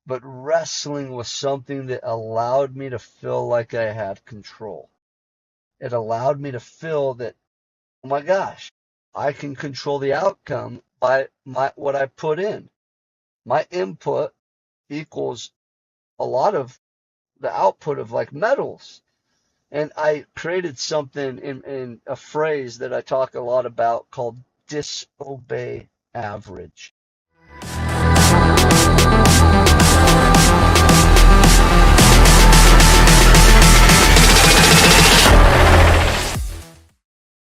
but wrestling was something that allowed me to feel like I had control. It allowed me to feel that, oh my gosh, I can control the outcome by what I put in. My input equals a lot of the output of like metals. And I created something in a phrase that I talk a lot about called disobey average.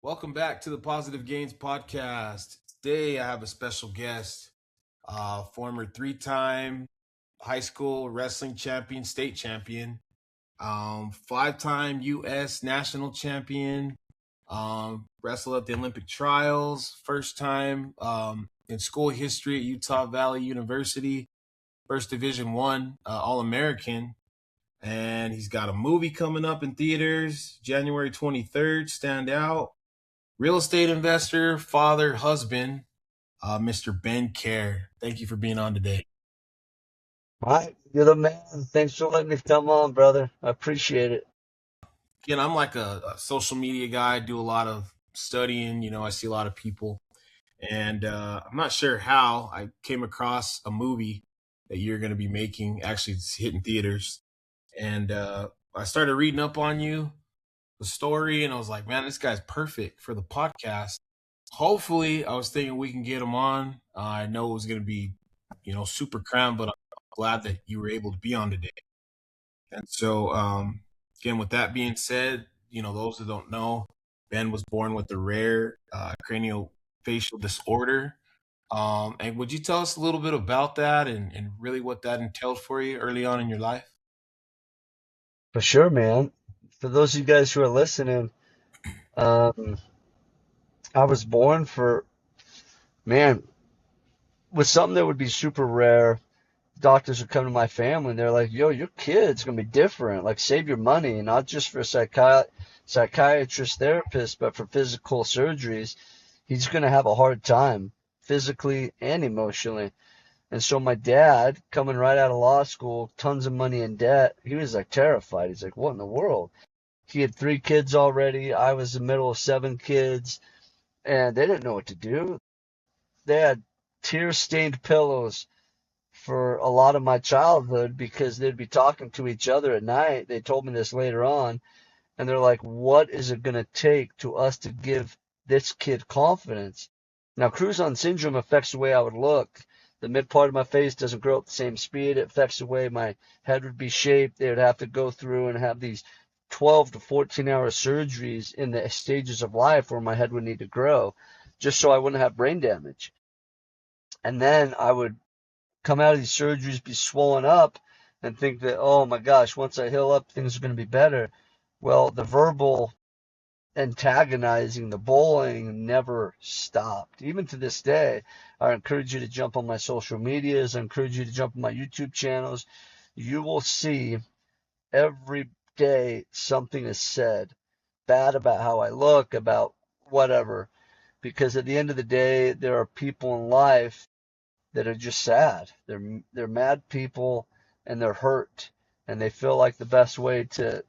Welcome back to the Positive Gains Podcast. Today I have a special guest, former three-time high school wrestling champion, state champion, five-time U.S. national champion, wrestled at the Olympic trials, first time in school history at Utah Valley University, first Division I All-American. And he's got a movie coming up in theaters January 23rd, Stand Out. Real estate investor, father, husband, Mr. Ben Kjar. Thank you for being on today. All right, you're the man. Thanks for letting me come on, brother. I appreciate it. Again, I'm like a social media guy. I do a lot of studying. I see a lot of people. And I'm not sure how I came across a movie that you're going to be making. Actually, it's hitting theaters. And I started reading up on you, the story, and I was like, man, this guy's perfect for the podcast. Hopefully, I was thinking we can get him on. I know it was going to be, super cram, but I'm glad that you were able to be on today. And so, again, with that being said, those that don't know, Ben was born with a rare craniofacial disorder. And would you tell us a little bit about that and really what that entailed for you early on in your life? For sure, man. For those of you guys who are listening, um, I was born man, with something that would be super rare. Doctors would come to my family and they're like, yo, your kid's going to be different. Like, save your money, not just for psychiatrist, therapist, but for physical surgeries. He's going to have a hard time physically and emotionally. And so my dad, coming right out of law school, tons of money in debt, he was like terrified. He's like, what in the world? He had 3 kids already. I was the middle of 7 kids, and they didn't know what to do. They had tear-stained pillows for a lot of my childhood because they'd be talking to each other at night. They told me this later on, and they're like, what is it going to take to us to give this kid confidence? Now, crouzon syndrome affects the way I would look. The mid part of my face doesn't grow at the same speed. It affects the way my head would be shaped. They would have to go through and have these 12 to 14-hour surgeries in the stages of life where my head would need to grow just so I wouldn't have brain damage. And then I would come out of these surgeries, be swollen up, and think that, oh my gosh, once I heal up, things are going to be better. Well, the verbal antagonizing, the bullying never stopped. Even to this day, I encourage you to jump on my social medias. I encourage you to jump on my YouTube channels. You will see every day something is said bad about how I look, about whatever. Because at the end of the day, there are people in life that are just sad. They're mad people and they're hurt. And they feel like the best way to,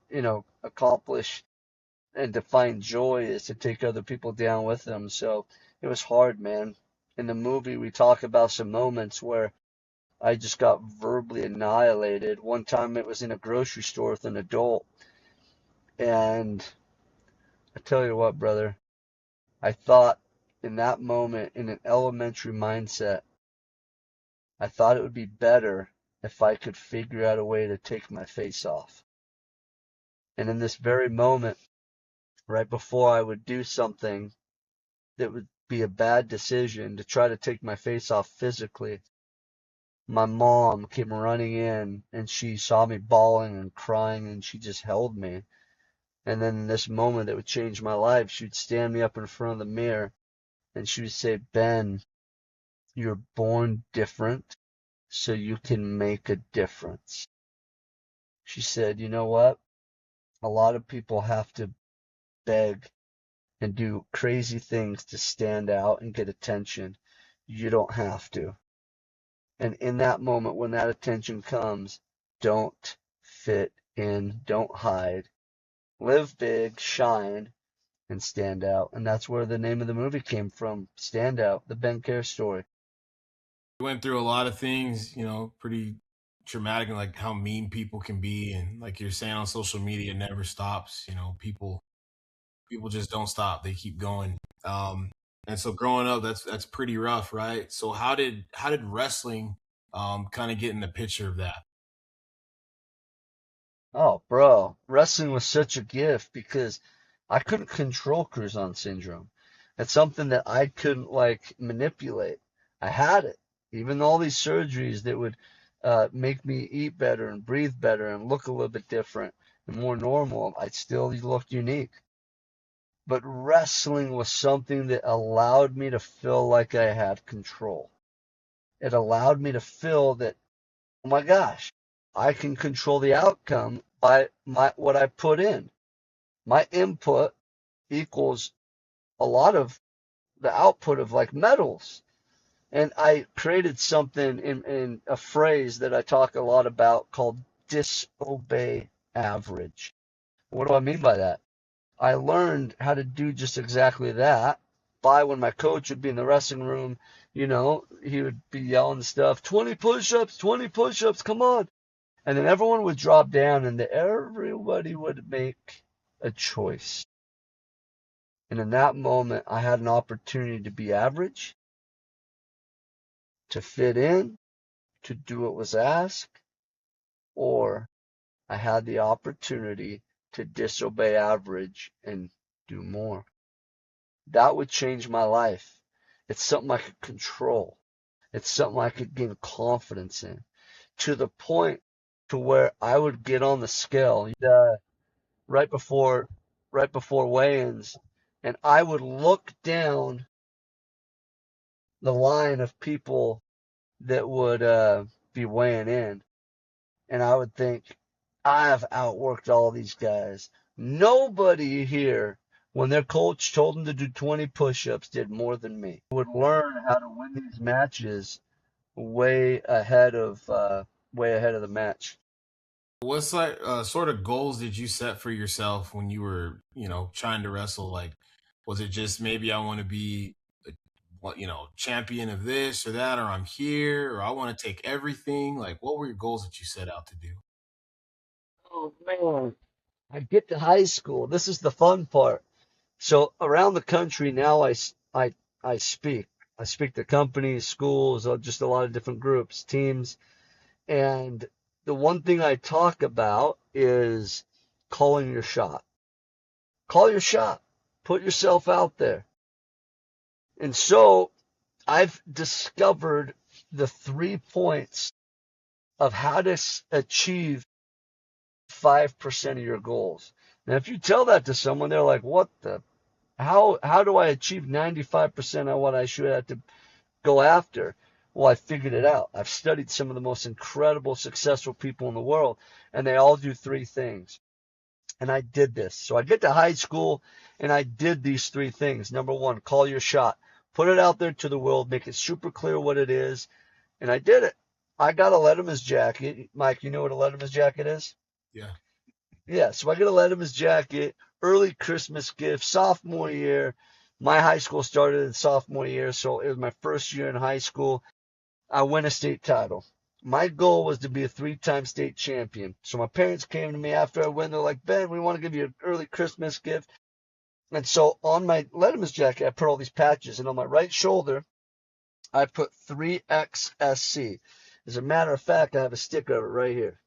accomplish and to find joy is to take other people down with them. So it was hard, man. In the movie, we talk about some moments where I just got verbally annihilated. One time it was in a grocery store with an adult. And I tell you what, brother, I thought in that moment, in an elementary mindset, I thought it would be better if I could figure out a way to take my face off. And in this very moment, right before I would do something that would be a bad decision to try to take my face off physically, my mom came running in and she saw me bawling and crying and she just held me. And then in this moment that would change my life, she would stand me up in front of the mirror and she would say, Ben, you're born different, so you can make a difference. She said, you know what? A lot of people have to beg and do crazy things to stand out and get attention. You don't have to. And in that moment, when that attention comes, don't fit in, don't hide, live big, shine, and stand out. And that's where the name of the movie came from, Stand Out, the Ben Kjar story. You went through a lot of things, pretty traumatic, and like how mean people can be, and like you're saying on social media, it never stops. People just don't stop; they keep going. And so growing up, that's pretty rough, right? So how did wrestling kind of get in the picture of that? Oh, bro, wrestling was such a gift because I couldn't control crouzon syndrome. It's something that I couldn't like manipulate. I had it. Even all these surgeries that would make me eat better and breathe better and look a little bit different and more normal, I still looked unique. But wrestling was something that allowed me to feel like I had control. It allowed me to feel that, oh my gosh, I can control the outcome by what I put in. My input equals a lot of the output of like metals. And I created something in a phrase that I talk a lot about called disobey average. What do I mean by that? I learned how to do just exactly that by when my coach would be in the wrestling room, he would be yelling stuff, 20 push-ups, 20 push-ups, come on. And then everyone would drop down and everybody would make a choice. And in that moment, I had an opportunity to be average, to fit in, to do what was asked, or I had the opportunity to disobey average and do more. That would change my life. It's something I could control. It's something I could gain confidence in to the point to where I would get on the scale right before weigh-ins, and I would look down the line of people that would be weighing in, and I would think, I've outworked all these guys. Nobody here, when their coach told them to do 20 push-ups, did more than me. I would learn how to win these matches way ahead of the match. What's like sort of goals did you set for yourself when you were, trying to wrestle? Like, was it just maybe I want to be, champion of this or that, or I'm here, or I want to take everything? Like, what were your goals that you set out to do? Oh man, I get to high school. This is the fun part. So around the country now, I speak. I speak to companies, schools, just a lot of different groups, teams. And the one thing I talk about is calling your shot. Call your shot. Put yourself out there. And so I've discovered the 3 points of how to achieve 5% of your goals. Now, if you tell that to someone, they're like, what the, how do I achieve 95% of what I should have to go after? Well, I figured it out. I've studied some of the most incredible, successful people in the world, and they all do 3 things. And I did this. So I get to high school and I did these 3 things. Number one, call your shot. Put it out there to the world. Make it super clear what it is. And I did it. I got a Letterman's jacket. Mike, you know what a Letterman's jacket is? Yeah. Yeah. So I got a Letterman's jacket, early Christmas gift, sophomore year. My high school started in sophomore year. So it was my first year in high school. I win a state title. My goal was to be a 3-time state champion. So my parents came to me after I win. They're like, Ben, we want to give you an early Christmas gift. And so on my Letterman's jacket, I put all these patches. And on my right shoulder, I put 3XSC. As a matter of fact, I have a sticker of it right here.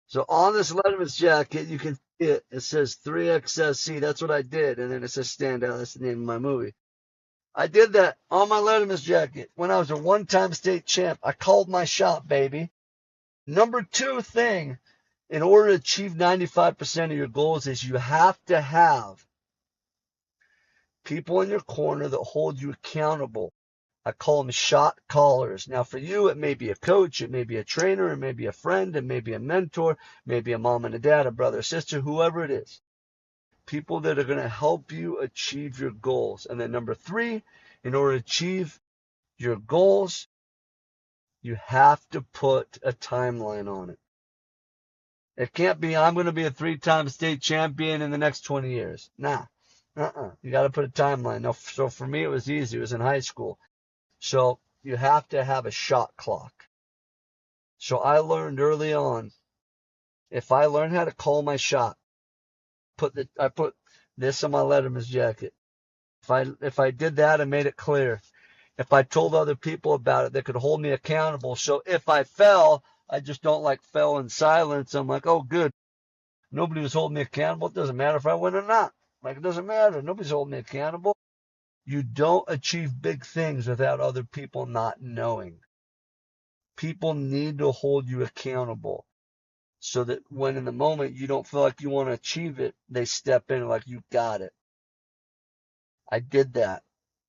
So on this Letterman's jacket, you can see it. It says 3XSC. That's what I did. And then it says Stand Out. That's the name of my movie. I did that on my Letterman's jacket when I was a 1-time state champ. I called my shot, baby. Number 2 thing, in order to achieve 95% of your goals, is you have to have people in your corner that hold you accountable. I call them shot callers. Now, for you, it may be a coach, it may be a trainer, it may be a friend, it may be a mentor, maybe a mom and a dad, a brother, a sister, whoever it is. People that are going to help you achieve your goals. And then number 3, in order to achieve your goals, You have to put a timeline on it. It can't be, I'm going to be a 3-time state champion in the next 20 years. Nah. You got to put a timeline. Now, so for me, it was easy. It was in high school. So you have to have a shot clock. So I learned early on, if I learn how to call my shot, I put this on my letterman's jacket. If I did that and made it clear, if I told other people about it, they could hold me accountable. So if I fell, I just don't like fell in silence. I'm like, oh, good. Nobody was holding me accountable. It doesn't matter if I win or not. Like, it doesn't matter. Nobody's holding me accountable. You don't achieve big things without other people not knowing. People need to hold you accountable so that when in the moment you don't feel like you want to achieve it, they step in like, you got it. I did that.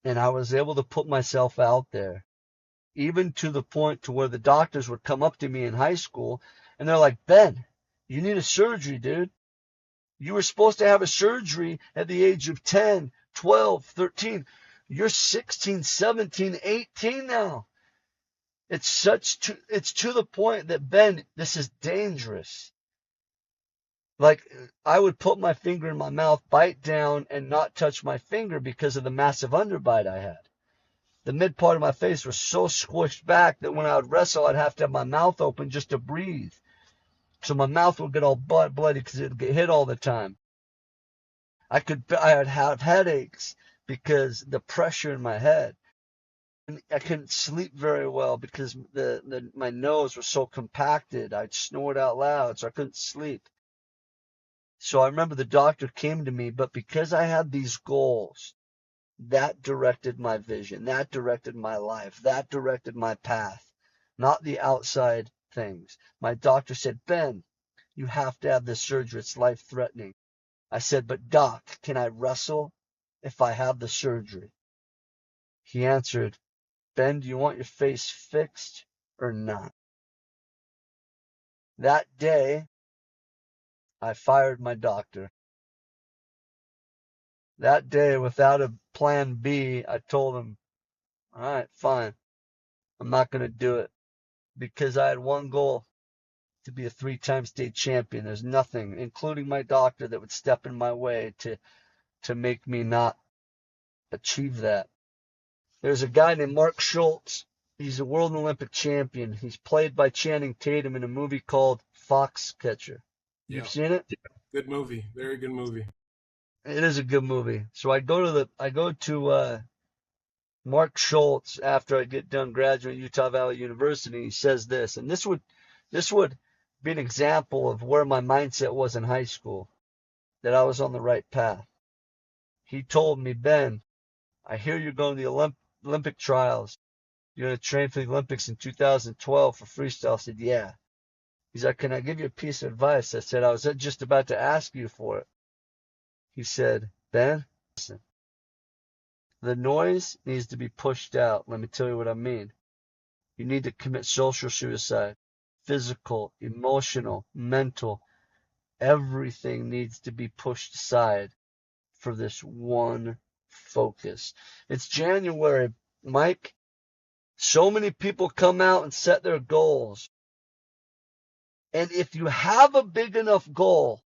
And I was able to put myself out there, even to the point to where the doctors would come up to me in high school and they're like, Ben, you need a surgery, dude. You were supposed to have a surgery at the age of 10, 12, 13. You're 16, 17, 18 now. It's to the point that, Ben, this is dangerous. Like, I would put my finger in my mouth, bite down, and not touch my finger because of the massive underbite I had. The mid part of my face was so squished back that when I would wrestle, I'd have to have my mouth open just to breathe. So my mouth would get all bloody because it would get hit all the time. I would have headaches because the pressure in my head. And I couldn't sleep very well because my nose was so compacted. I'd snort out loud, so I couldn't sleep. So I remember the doctor came to me, but because I had these goals, that directed my vision, that directed my life, that directed my path, not the outside things. My doctor said, Ben, you have to have this surgery. It's life-threatening. I said, but doc, can I wrestle if I have the surgery? He answered, Ben, do you want your face fixed or not? That day, I fired my doctor. That day, without a plan B, I told him, all right, fine. I'm not going to do it because I had one goal, to be a 3-time state champion. There's nothing, including my doctor, that would step in my way to make me not achieve that. There's a guy named Mark Schultz. He's a world Olympic champion. He's played by Channing Tatum in a movie called Foxcatcher. You've seen it? Good movie. Very good movie. It is a good movie. So I go to Mark Schultz after I get done graduating at Utah Valley University. He says this, and this would be an example of where my mindset was in high school, that I was on the right path. He told me, Ben, I hear you're going to the Olympic trials. You're going to train for the Olympics in 2012 for freestyle. I said, yeah. He's like, can I give you a piece of advice? I said, I was just about to ask you for it. He said, Ben, listen, the noise needs to be pushed out. Let me tell you what I mean. You need to commit social suicide, physical, emotional, mental. Everything needs to be pushed aside for this one focus. It's January, Mike. So many people come out and set their goals. And if you have a big enough goal,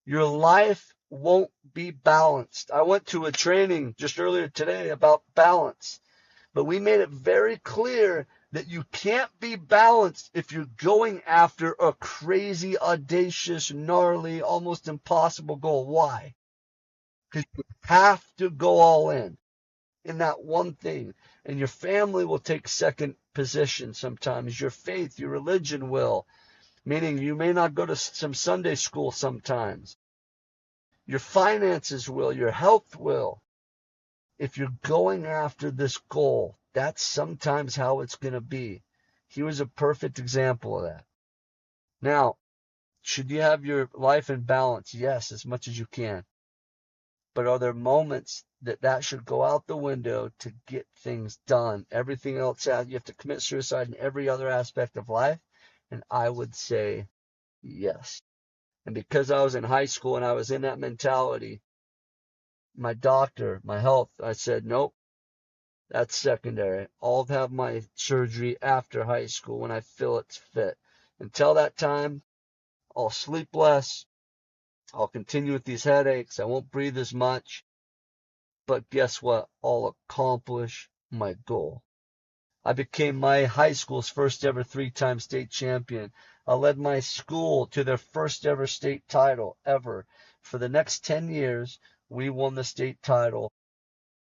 your life won't be balanced. I went to a training just earlier today about balance, but we made it very clear that you can't be balanced if you're going after a crazy, audacious, gnarly, almost impossible goal. Why? Because you have to go all in that one thing. And your family will take second position sometimes. Your faith, your religion will. Meaning you may not go to some Sunday school sometimes. Your finances will. Your health will. If you're going after this goal, that's sometimes how it's going to be. He was a perfect example of that. Now, should you have your life in balance? Yes, as much as you can. But are there moments that should go out the window to get things done? Everything else, you have to commit suicide in every other aspect of life? And I would say yes. And because I was in high school and I was in that mentality, my doctor, my health, I said, nope, That's secondary. I'll have my surgery after high school when I feel it's fit. Until that time, I'll sleep less. I'll continue with these headaches. I won't breathe as much. But guess what? I'll accomplish my goal. I became my high school's first ever three-time state champion. I led my school to their first ever state title ever. For the next 10 years, we won the state title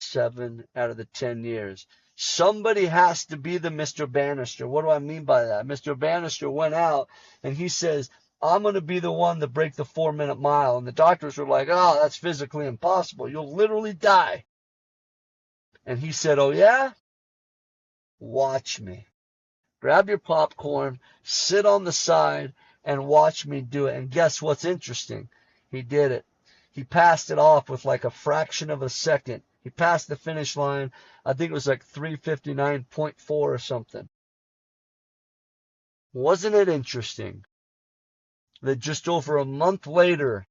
7 out of the 10 years. Somebody has to be the Mr. Bannister. What do I mean by that? Mr. Bannister went out and he says, I'm going to be the one to break the 4-minute mile. And the doctors were like, oh, that's physically impossible. You'll literally die. And he said, oh, yeah? Watch me. Grab your popcorn, sit on the side, and watch me do it. And guess what's interesting? He did it. He passed it off with like a fraction of a second. He passed the finish line. I think it was like 3:59.4 or something. Wasn't it interesting that just over a month later,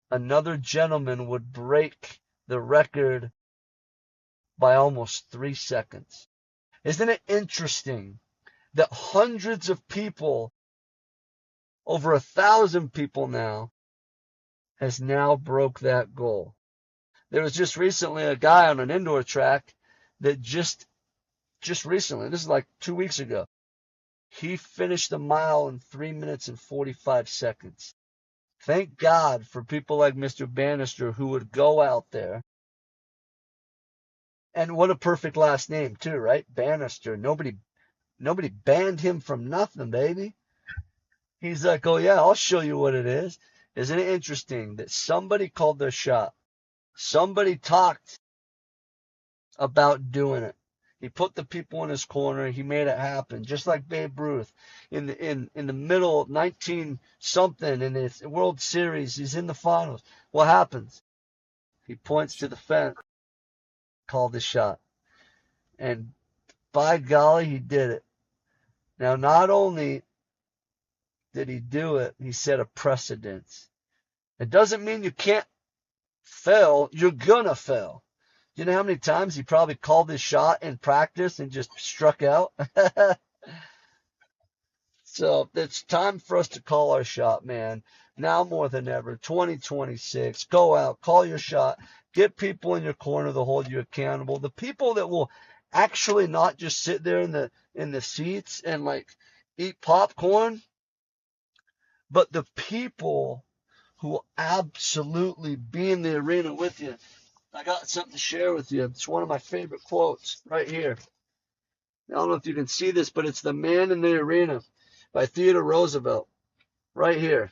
another gentleman would break the record by almost 3 seconds? Isn't it interesting that hundreds of people, over 1,000 people now, has now broke that goal? There was just recently a guy on an indoor track that just recently, this is like 2 weeks ago, he finished the mile in 3 minutes and 45 seconds. Thank God for people like Mr. Bannister who would go out there. And what a perfect last name too, right? Bannister. Nobody banned him from nothing, baby. He's like, oh yeah, I'll show you what it is. Isn't it interesting that somebody called their shot? Somebody talked about doing it. He put the people in his corner. He made it happen, just like Babe Ruth in the middle, 19 something in his World Series. He's in the finals. What happens? He points to the fence, called the shot, and by golly, he did it. Now, not only did he do it, he set a precedence. It doesn't mean you can't fail. You're gonna fail. You know how many times he probably called his shot in practice and just struck out? So it's time for us to call our shot, man. Now more than ever, 2026. Go out, call your shot. Get people in your corner to hold you accountable. The people that will actually not just sit there in the seats and like eat popcorn, but the people who will absolutely be in the arena with you. I got something to share with you. It's one of my favorite quotes right here. I don't know if you can see this, but it's The Man in the Arena by Theodore Roosevelt right here.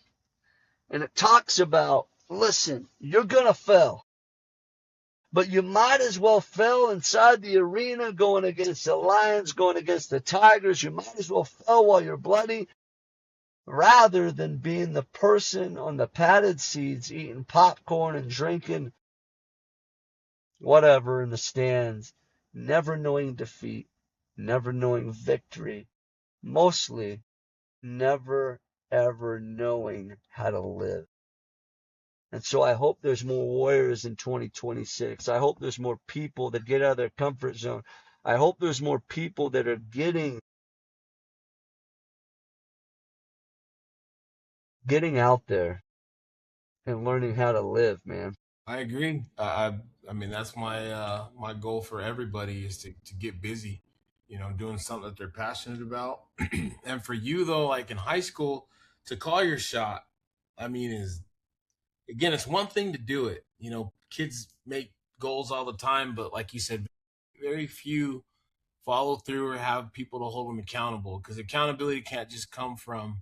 And it talks about, listen, you're going to fail, but you might as well fail inside the arena going against the Lions, going against the Tigers. You might as well fail while you're bloody rather than being the person on the padded seats eating popcorn and drinking whatever in the stands, never knowing defeat, never knowing victory, mostly never ever knowing how to live. And so I hope there's more warriors in 2026. I hope there's more people that get out of their comfort zone. I hope there's more people that are getting out there and learning how to live, man. I agree. I mean that's my goal for everybody is to get busy, doing something that they're passionate about. And for you though, like in high school, to call your shot, I mean, is again, it's one thing to do it. Kids make goals all the time, but like you said, very few follow through or have people to hold them accountable because accountability can't just come from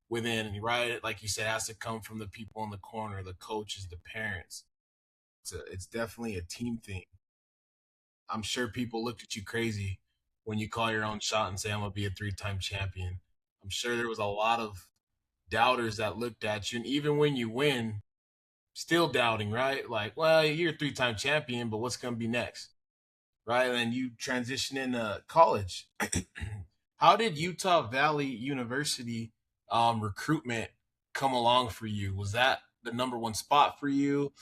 within, right? Like you said, it has to come from the people in the corner, the coaches, the parents. It's definitely a team thing. I'm sure people looked at you crazy when you call your own shot and say, I'm going to be a 3-time champion. I'm sure there was a lot of doubters that looked at you. And even when you win, still doubting, right? Like, well, you're a 3-time champion, but what's going to be next? Right? And then you transition into college. How did Utah Valley University recruitment come along for you? Was that the number one spot for you?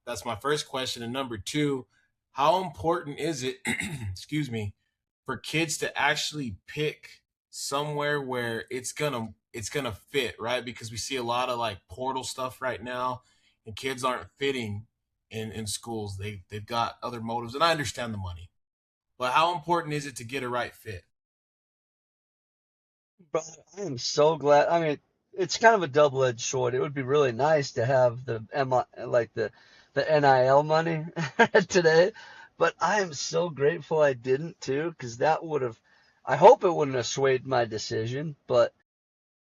That's my first question. And number two, how important is it, excuse me, for kids to actually pick somewhere where it's gonna fit, right? Because we see a lot of like portal stuff right now, and kids aren't fitting in schools. They've got other motives, and I understand the money, but how important is it to get a right fit? But I am so glad. I mean, it's kind of a double-edged sword. It would be really nice to have the NIL money today, but I am so grateful I didn't too, because that would have. I hope it wouldn't have swayed my decision, but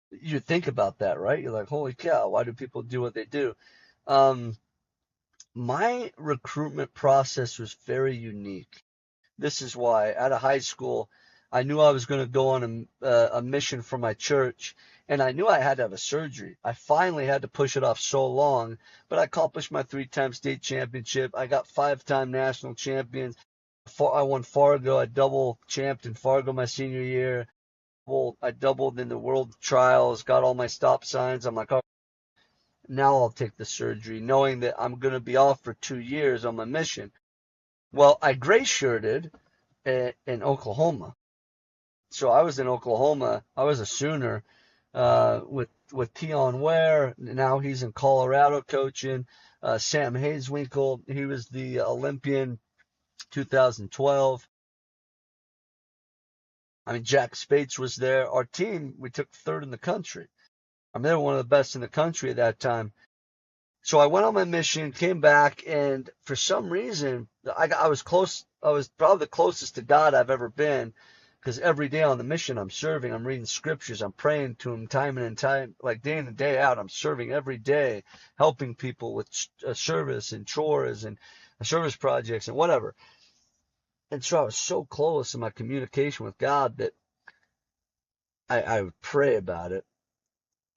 you think about that, right? You're like, holy cow, why do people do what they do? Um, my recruitment process was very unique. This is why out of high school, I knew I was going to go on a mission for my church, and I knew I had to have a surgery. I finally had to push it off so long, but I accomplished my 3-time state championship. I got 5-time national champions. I won Fargo. I double champed in Fargo my senior year. Well, I doubled in the world trials, got all my stop signs. I'm like, oh, now I'll take the surgery, knowing that I'm going to be off for 2 years on my mission. Well, I gray shirted in Oklahoma. So I was in Oklahoma. I was a Sooner with Tion Ware. Now he's in Colorado coaching. Sam Hayeswinkle, he was the Olympian 2012. I mean, Jack Spates was there. Our team, we took third in the country. I mean, they were one of the best in the country at that time. So I went on my mission, came back, and for some reason, I was close. I was probably the closest to God I've ever been, because every day on the mission I'm serving, I'm reading scriptures, I'm praying to Him time in and time, like day in and day out. I'm serving every day, helping people with service and chores and service projects and whatever. And so I was so close in my communication with God that I would pray about it.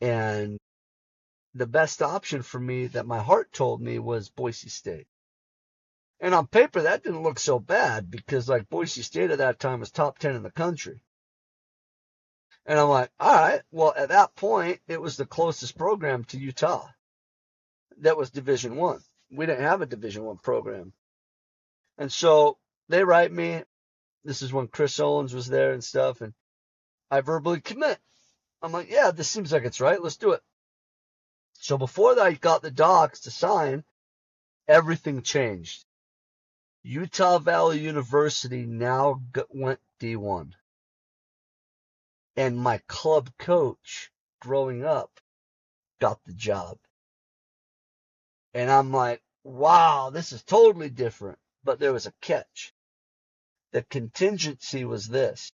And the best option for me that my heart told me was Boise State. And on paper, that didn't look so bad because like Boise State at that time was top 10 in the country. And I'm like, all right, well, at that point, it was the closest program to Utah that was Division One. We didn't have a Division One program. And so they write me. This is when Chris Owens was there and stuff. And I verbally commit. I'm like, yeah, this seems like it's right. Let's do it. So before I got the docs to sign, everything changed. Utah Valley University now went D1. And my club coach growing up got the job. And I'm like, wow, this is totally different. But there was a catch. The contingency was this.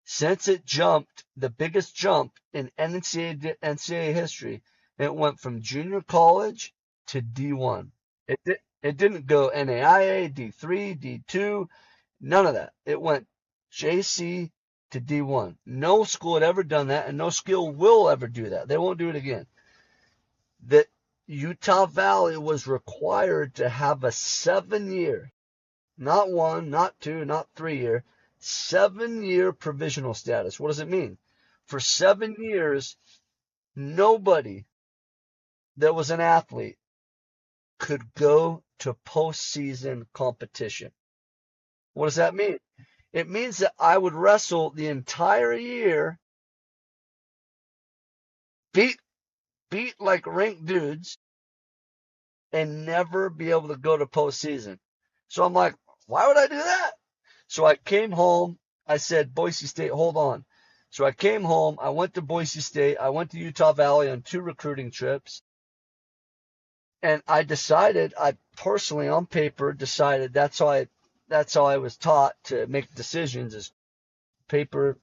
Since it jumped, the biggest jump in NCAA history, it went from junior college to D1. It didn't go NAIA, D3, D2, none of that. It went JC to D1. No school had ever done that, and no school will ever do that. They won't do it again. That Utah Valley was required to have a 7-year, not 1, not 2, not 3-year, 7-year provisional status. What does it mean? For 7 years, nobody that was an athlete could go to postseason competition. What does that mean? It means that I would wrestle the entire year, beat like ranked dudes, and never be able to go to postseason. So I'm like, why would I do that? So I came home. I said, Boise State, hold on. So I came home. I went to Boise State. I went to Utah Valley on 2 recruiting trips. And I decided, I personally on paper decided that's how I was taught to make decisions is paper,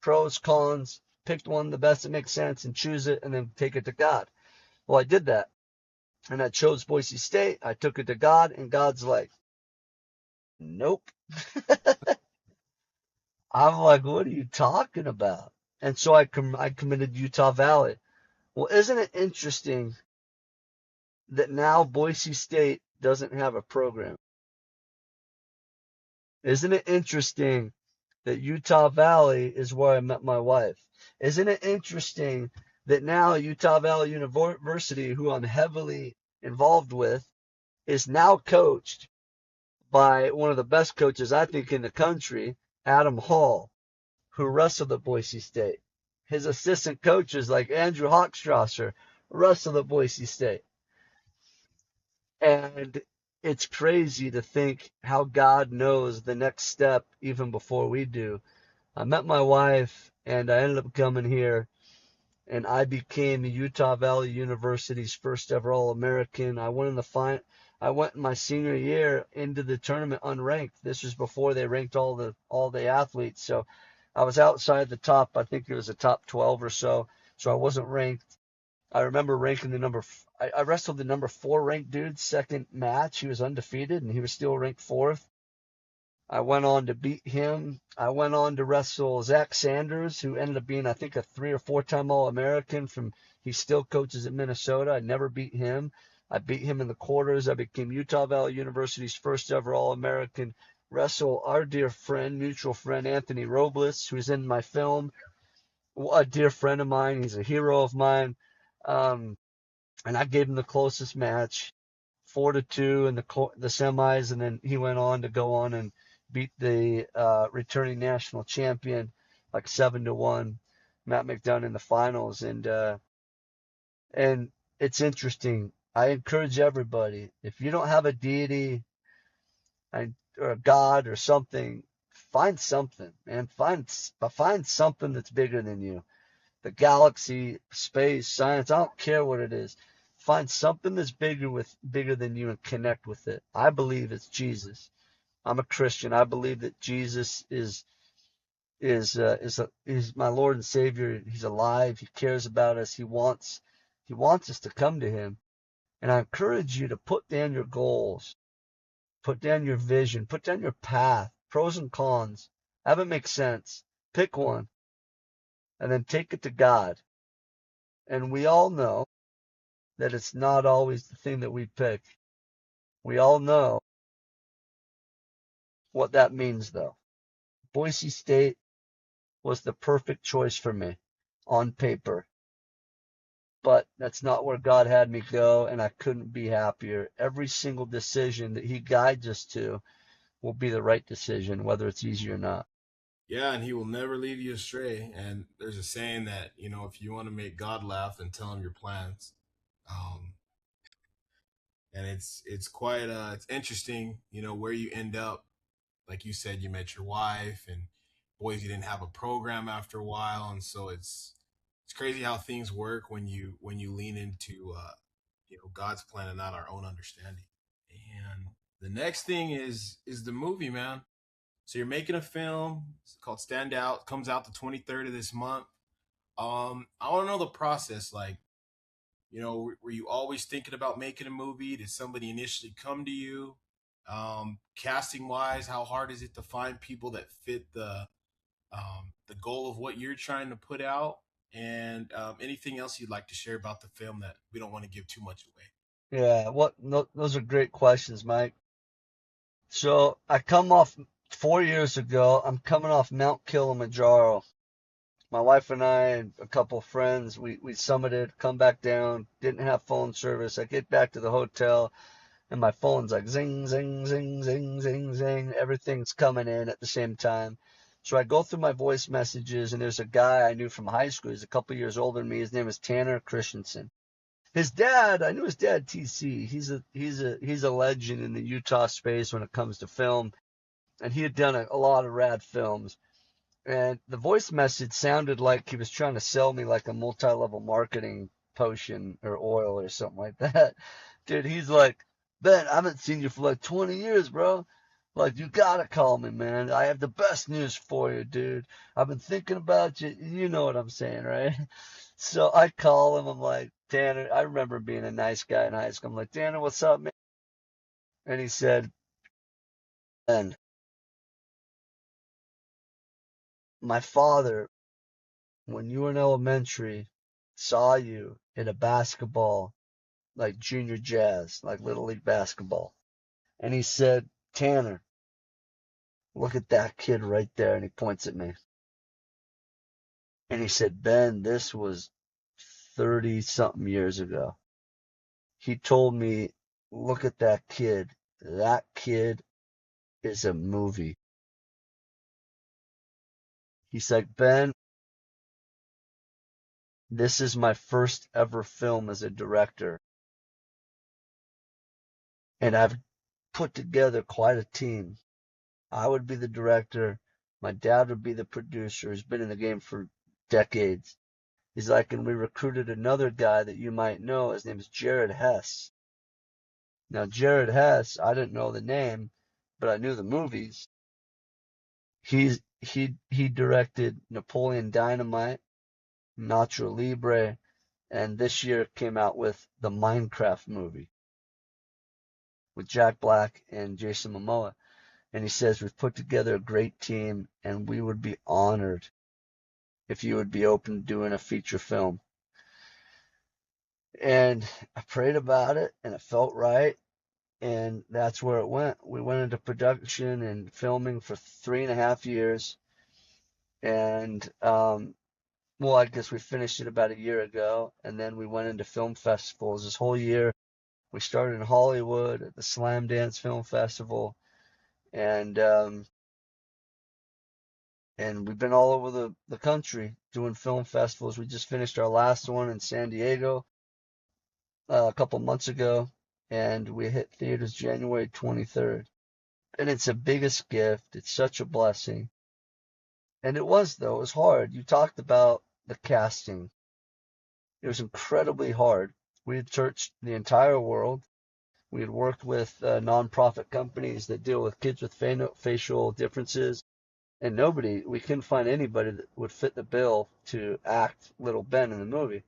pros, cons, picked one the best that makes sense and choose it and then take it to God. Well, I did that. And I chose Boise State. I took it to God, and God's like, nope. I'm like, what are you talking about? And so I committed Utah Valley. Well, isn't it interesting that now Boise State doesn't have a program? Isn't it interesting that Utah Valley is where I met my wife? Isn't it interesting that now Utah Valley University, who I'm heavily involved with, is now coached by one of the best coaches, I think, in the country, Adam Hall, who wrestled at Boise State. His assistant coaches, like Andrew Hochstrasser, wrestled at Boise State. And it's crazy to think how God knows the next step even before we do. I met my wife and I ended up coming here and I became Utah Valley University's first ever All-American. I went in my senior year into the tournament unranked. This was before they ranked all the athletes. So I was outside the top, I think it was the top 12 or so. So I wasn't ranked. I remember ranking I wrestled the number 4 ranked dude second match. He was undefeated and he was still ranked 4th. I went on to beat him. I went on to wrestle Zach Sanders, who ended up being, I think, a 3 or 4-time All-American he still coaches at Minnesota. I never beat him. I beat him in the quarters. I became Utah Valley University's first ever All-American. Wrestle our dear friend, mutual friend, Anthony Robles, who's in my film. A dear friend of mine. He's a hero of mine. Um, and I gave him the closest match, 4-2 in the semis, and then he went on to go on and beat the returning national champion like 7-1, Matt McDonough in the finals, and it's interesting. I encourage everybody, if you don't have a deity or a God or something, find something, man. Find something that's bigger than you. The galaxy, space, science, I don't care what it is. Find something that's bigger than you and connect with it. I believe it's Jesus. I'm a Christian. I believe that Jesus is my Lord and Savior. He's alive. He cares about us. He wants us to come to him. And I encourage you to put down your goals, put down your vision, put down your path, pros and cons. Have it make sense. Pick one and then take it to God. And we all know that it's not always the thing that we pick. We all know what that means, though. Boise State was the perfect choice for me on paper, but that's not where God had me go, and I couldn't be happier. Every single decision that he guides us to will be the right decision, whether it's easy or not. Yeah, and he will never lead you astray. And there's a saying that, if you want to make God laugh, then tell him your plans. Um, and it's quite it's interesting, where you end up. Like you said, you met your wife, and boys, you didn't have a program after a while, and so it's crazy how things work when you lean into God's plan and not our own understanding. And the next thing is the movie, man. So you're making a film. It's called Stand Out. Comes out the 23rd of this month. I want to know the process. Like, were you always thinking about making a movie? Did somebody initially come to you? Casting wise, how hard is it to find people that fit the goal of what you're trying to put out? And anything else you'd like to share about the film that we don't want to give too much away? Yeah, no, those are great questions, Mike. So I come off 4 years ago. I'm coming off Mount Kilimanjaro. My wife and I and a couple of friends, we summited, come back down, didn't have phone service. I get back to the hotel and my phone's like zing, zing, zing, zing, zing, zing. Everything's coming in at the same time. So I go through my voice messages and there's a guy I knew from high school. He's a couple years older than me. His name is Tanner Christensen. His dad, I knew his dad, TC. He's a legend in the Utah space when it comes to film. And he had done a lot of rad films. And the voice message sounded like he was trying to sell me like a multi-level marketing potion or oil or something like that. Dude, he's like, Ben, I haven't seen you for like 20 years, bro. Like, you gotta call me, man. I have the best news for you, dude. I've been thinking about you. You know what I'm saying, right? So I call him. I'm like, Tanner, I remember being a nice guy in high school. I'm like, Tanner, what's up, man? And he said, Ben, my father, when you were in elementary, saw you in a basketball, like junior jazz, like little league basketball. And he said, Tanner, look at that kid right there. And he points at me. And he said, Ben, this was 30 something years ago. He told me look at that kid. That kid is a movie. He's like, Ben, this is my first ever film as a director, and I've put together quite a team. I would be the director. My dad would be the producer. He's been in the game for decades. He's like, and we recruited another guy that you might know. His name is Jared Hess. Now, Jared Hess, I didn't know the name, but I knew the movies. He directed Napoleon Dynamite, Nacho Libre, and this year came out with the Minecraft movie with Jack Black and Jason Momoa. And he says, we've put together a great team, and we would be honored if you would be open to doing a feature film. And I prayed about it, and it felt right, and that's where it went. We went into production and filming for 3.5 years, and well, I guess we finished it about a year ago, and then we went into film festivals this whole year. We started in Hollywood at the Slam Dance Film Festival, and we've been all over the country doing film festivals. We just finished our last one in San Diego a couple months ago, and we hit theaters January 23rd. And it's the biggest gift. It's such a blessing. And it was, though. It was hard. You talked about the casting. It was incredibly hard. We had searched the entire world. We had worked with nonprofit companies that deal with kids with facial differences, and we couldn't find anybody that would fit the bill to act little Ben in the movie.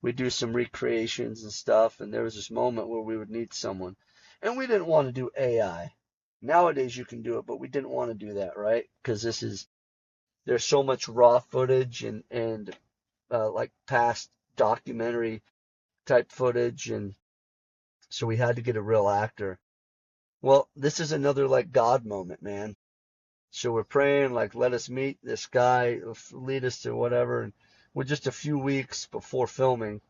We do some recreations and stuff, and there was this moment where we would need someone. And we didn't want to do AI. Nowadays you can do it, but we didn't want to do that, right? Because there's so much raw footage and like past documentary type footage, and so we had to get a real actor. Well, this is another like God moment, man. So we're praying, like, let us meet this guy, lead us to whatever. And we're just a few weeks before filming,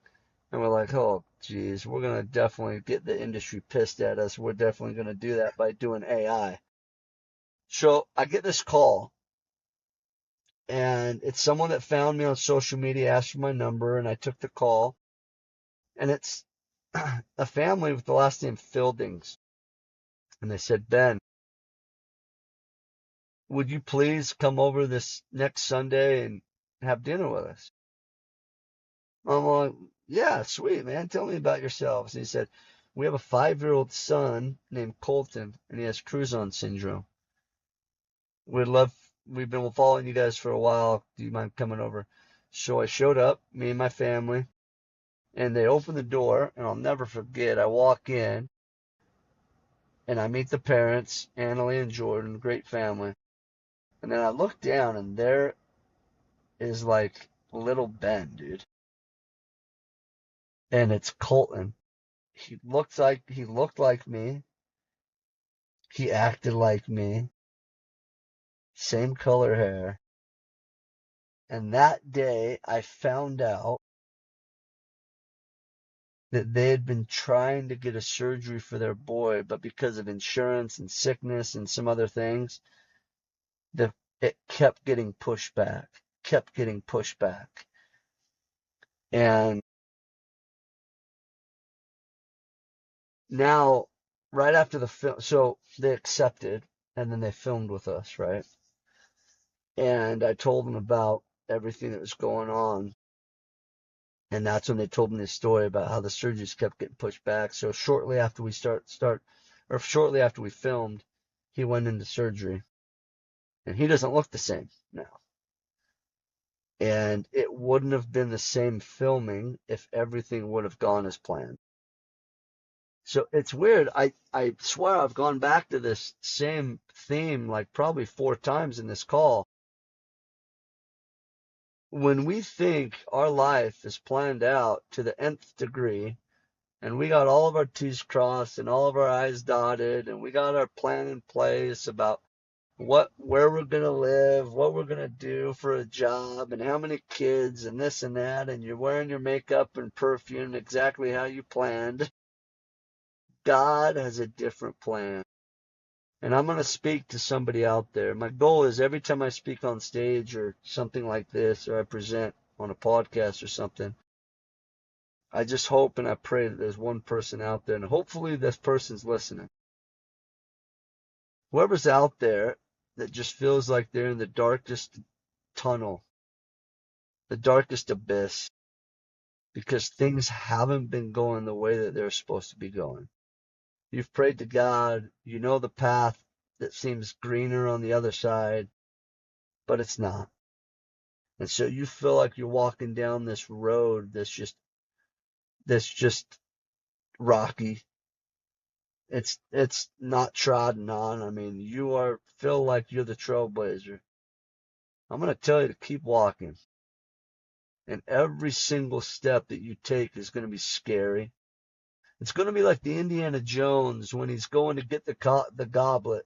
and we're like, oh, geez, we're going to definitely get the industry pissed at us. We're definitely going to do that by doing AI. So I get this call, and it's someone that found me on social media, asked for my number, and I took the call. And it's a family with the last name Fieldings. And they said, Ben, would you please come over this next Sunday and have dinner with us? I'm like, yeah, sweet, man. Tell me about yourselves. And he said, we have a 5-year-old son named Colton, and he has crouzon syndrome. We've been following you guys for a while. Do you mind coming over? So I showed up, me and my family, and they opened the door, and I'll never forget. I walk in, and I meet the parents, Annalie and Jordan, great family. And then I look down, and there is like little Ben, dude. And it's Colton. He looked like me. He acted like me. Same color hair. And that day I found out that they had been trying to get a surgery for their boy, but because of insurance and sickness and some other things, the it kept getting pushed back, kept getting pushed back. And now, right after the film, so they accepted, and then they filmed with us, right? And I told them about everything that was going on. And that's when they told me the story about how the surgeries kept getting pushed back. So shortly after we shortly after we filmed, he went into surgery, and he doesn't look the same now. And it wouldn't have been the same filming if everything would have gone as planned. So it's weird. I swear I've gone back to this same theme like probably 4 times in this call. When we think our life is planned out to the nth degree, and we got all of our T's crossed and all of our I's dotted, and we got our plan in place about where we're gonna live, what we're gonna do for a job, and how many kids, and this and that, and you're wearing your makeup and perfume exactly how you planned. God has a different plan. And I'm going to speak to somebody out there. My goal is every time I speak on stage or something like this, or I present on a podcast or something, I just hope and I pray that there's one person out there, and hopefully this person's listening. Whoever's out there that just feels like they're in the darkest tunnel, the darkest abyss, because things haven't been going the way that they're supposed to be going. You've prayed to God, you know the path that seems greener on the other side, but it's not. And so you feel like you're walking down this road that's just rocky. It's not trodden on. I mean, feel like you're the trailblazer. I'm going to tell you to keep walking. And every single step that you take is going to be scary. It's going to be like the Indiana Jones when he's going to get the goblet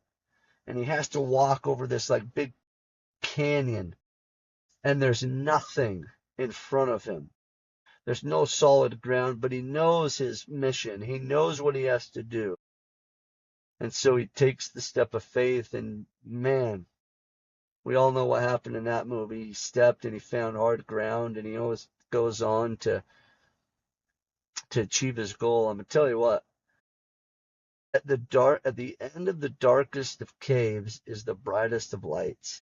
and he has to walk over this like big canyon and there's nothing in front of him. There's no solid ground, but he knows his mission. He knows what he has to do. And so he takes the step of faith, and man, we all know what happened in that movie. He stepped and he found hard ground, and he always goes on to achieve his goal. I'm gonna tell you what, at the end of the darkest of caves is the brightest of lights.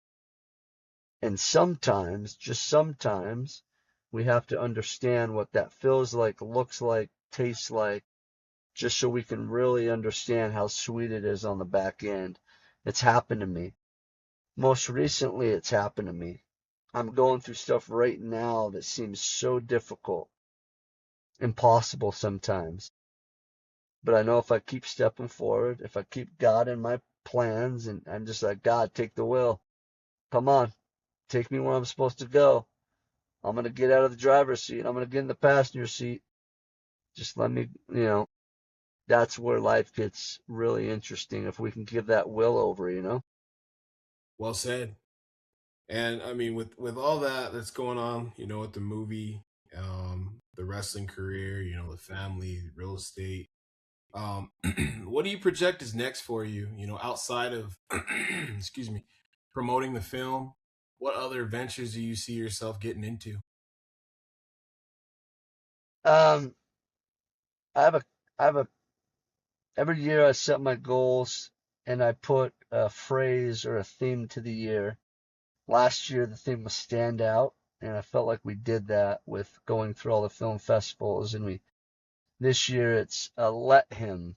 And sometimes, just sometimes, we have to understand what that feels like, looks like, tastes like, just so we can really understand how sweet it is on the back end. It's happened to me. Most recently, it's happened to me. I'm going through stuff right now that seems so difficult, impossible sometimes. But I know if I keep stepping forward, if I keep God in my plans, and I'm just like, God, take the wheel. Come on, take me where I'm supposed to go. I'm going to get out of the driver's seat. I'm going to get in the passenger seat. Just let me, that's where life gets really interesting if we can give that will over. Well said. And I mean, with all that that's going on, you know, with the movie, the wrestling career, you know, the family, the real estate, um, what do you project is next for you? You know, outside of, excuse me, promoting the film, what other ventures do you see yourself getting into? Um, I have a, I have a, every year I set my goals and I put a phrase or a theme to the year. Last year the theme was stand out, and I felt like we did that with going through all the film festivals, and this year it's let him.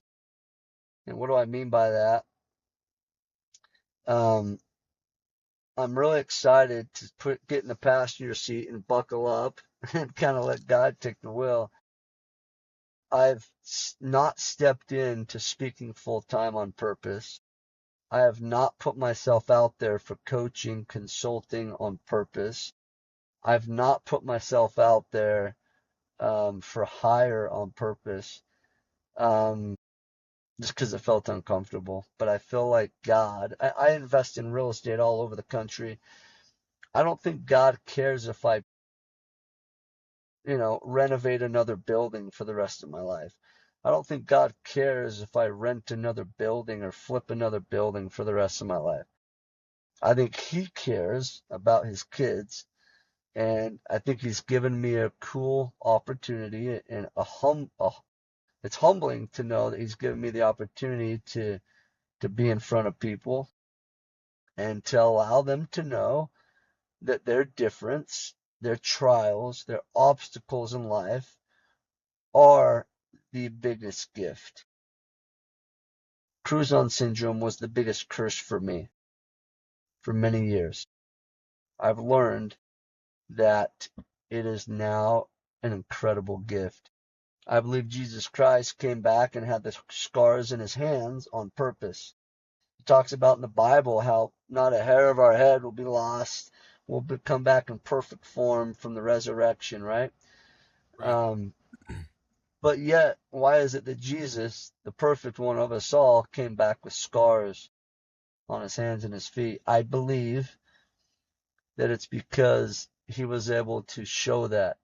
And what do I mean by that? Um, I'm really excited to get in the passenger seat and buckle up and kind of let God take the wheel. I've not stepped into speaking full time on purpose. I have not put myself out there for coaching, consulting on purpose. I've not put myself out there for hire on purpose, um, just because it felt uncomfortable. But I feel like God, I invest in real estate all over the country. I don't think God cares if I, renovate another building for the rest of my life. I don't think God cares if I rent another building or flip another building for the rest of my life. I think He cares about His kids, and I think He's given me a cool opportunity and it's humbling to know that He's given me the opportunity to be in front of people and to allow them to know that their difference, their trials, their obstacles in life are the biggest gift. Crouzon syndrome was the biggest curse for me for many years. I've learned that it is now an incredible gift. I believe Jesus Christ came back and had the scars in his hands on purpose. He talks about in the Bible how not a hair of our head will be lost. We'll come back in perfect form from the resurrection, right? Right. Um, but yet, why is it that Jesus, the perfect one of us all, came back with scars on his hands and his feet? I believe that it's because he was able to show that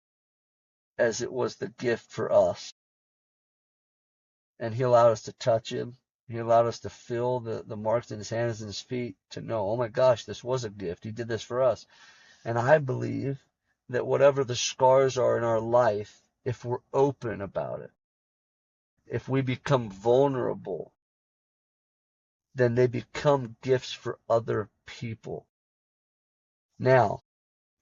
as it was the gift for us. and he allowed us to touch him. He allowed us to feel the marks in his hands and his feet to know, oh my gosh, this was a gift. He did this for us. And I believe that whatever the scars are in our life, if we're open about it, if we become vulnerable, then they become gifts for other people. Now,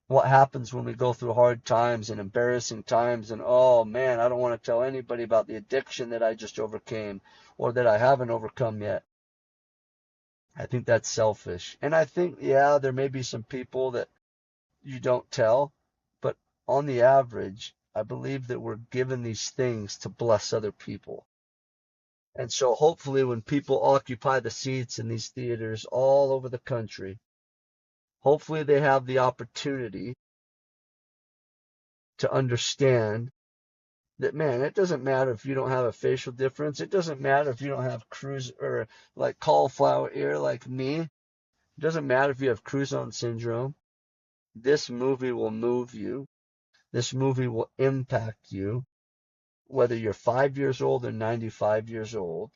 what happens when we go through hard times and embarrassing times and, oh man, I don't want to tell anybody about the addiction that I just overcame or that I haven't overcome yet. I think that's selfish. And I think, yeah, there may be some people that you don't tell, but on the average, I believe that we're given these things to bless other people. And so hopefully when people occupy the seats in these theaters all over the country, hopefully they have the opportunity to understand that, man, it doesn't matter if you don't have a facial difference. It doesn't matter if you don't have cruise or like cauliflower ear like me. It doesn't matter if you have crouzon syndrome. This movie will move you. This movie will impact you, whether you're 5 years old or 95 years old,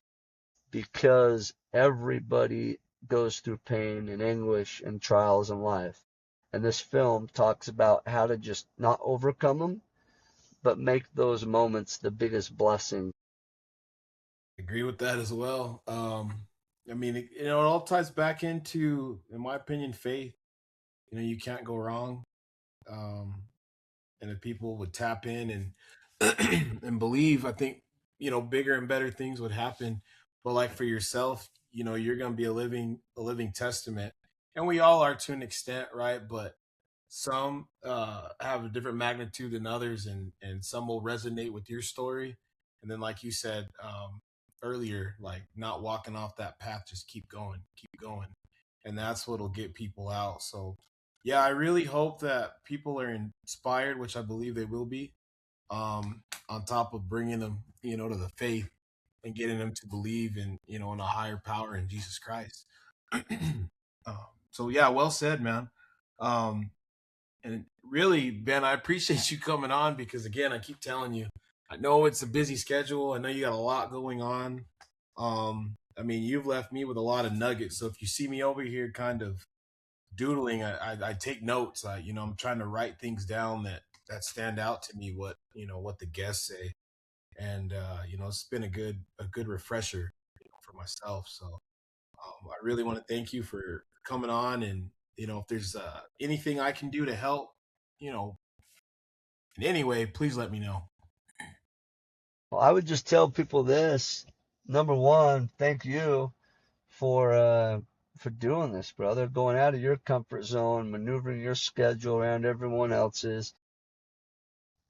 because everybody goes through pain and anguish and trials in life. And this film talks about how to just not overcome them, but make those moments the biggest blessing. Agree with that as well. I mean, it all ties back into, in my opinion, faith. You can't go wrong. Um, and if people would tap in and and believe, I think bigger and better things would happen. But like for yourself, you're gonna be a living testament, and we all are to an extent, right? But some have a different magnitude than others, and some will resonate with your story. And then, like you said earlier, like not walking off that path, just keep going, and that's what'll get people out. So yeah, I really hope that people are inspired, which I believe they will be. On top of bringing them, to the faith and getting them to believe in a higher power in Jesus Christ. So yeah, well said, man. Um, and really, Ben, I appreciate you coming on because again, I keep telling you, I know it's a busy schedule. I know you got a lot going on. I mean, you've left me with a lot of nuggets. So if you see me over here kind of doodling, I take notes. I'm trying to write things down that stand out to me. What the guests say, and it's been a good refresher, for myself. So I really want to thank you for coming on, and if there's anything I can do to help, you know, in any way, please let me know. Well, I would just tell people this. Number one, thank you for uh, for doing this, brother. Going out of your comfort zone, maneuvering your schedule around everyone else's.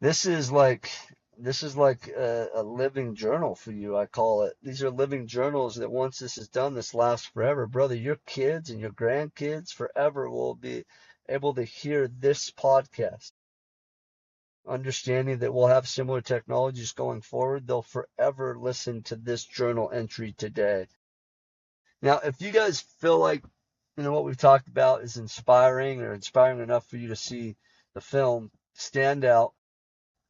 This is like this is like a living journal for you, I call it. These are living journals that once this is done, this lasts forever, brother. Your kids and your grandkids forever will be able to hear this podcast. Understanding that we'll have similar technologies going forward, they'll forever listen to this journal entry today. Now, if you guys feel like what we've talked about is inspiring or inspiring enough for you to see the film, Stand Out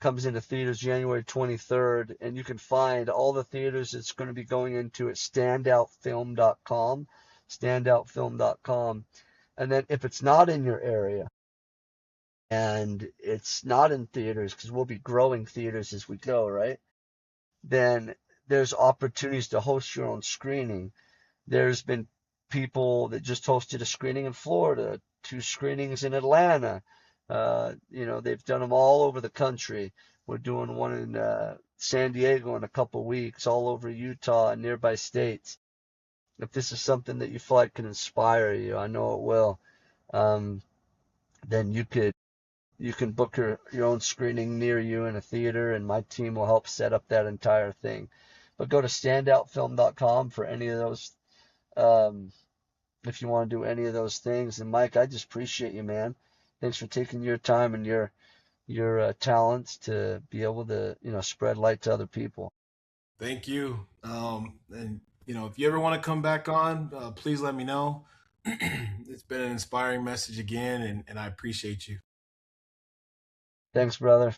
comes into theaters January 23rd, and you can find all the theaters it's going to be going into at standoutfilm.com, standoutfilm.com. And then if it's not in your area and it's not in theaters, because we'll be growing theaters as we go, right? Then there's opportunities to host your own screening. There's been people that just hosted a screening in Florida, two screenings in Atlanta. They've done them all over the country. We're doing one in San Diego in a couple weeks, all over Utah and nearby states. If this is something that you feel like can inspire you, I know it will. Um, then you can book your own screening near you in a theater, and my team will help set up that entire thing. But go to standoutfilm.com for any of those. Um, if you want to do any of those things. And Mike, I just appreciate you, man. Thanks for taking your time and your talents to be able to spread light to other people. Thank you. And if you ever want to come back on, please let me know. It's been an inspiring message again, and I appreciate you. Thanks, brother.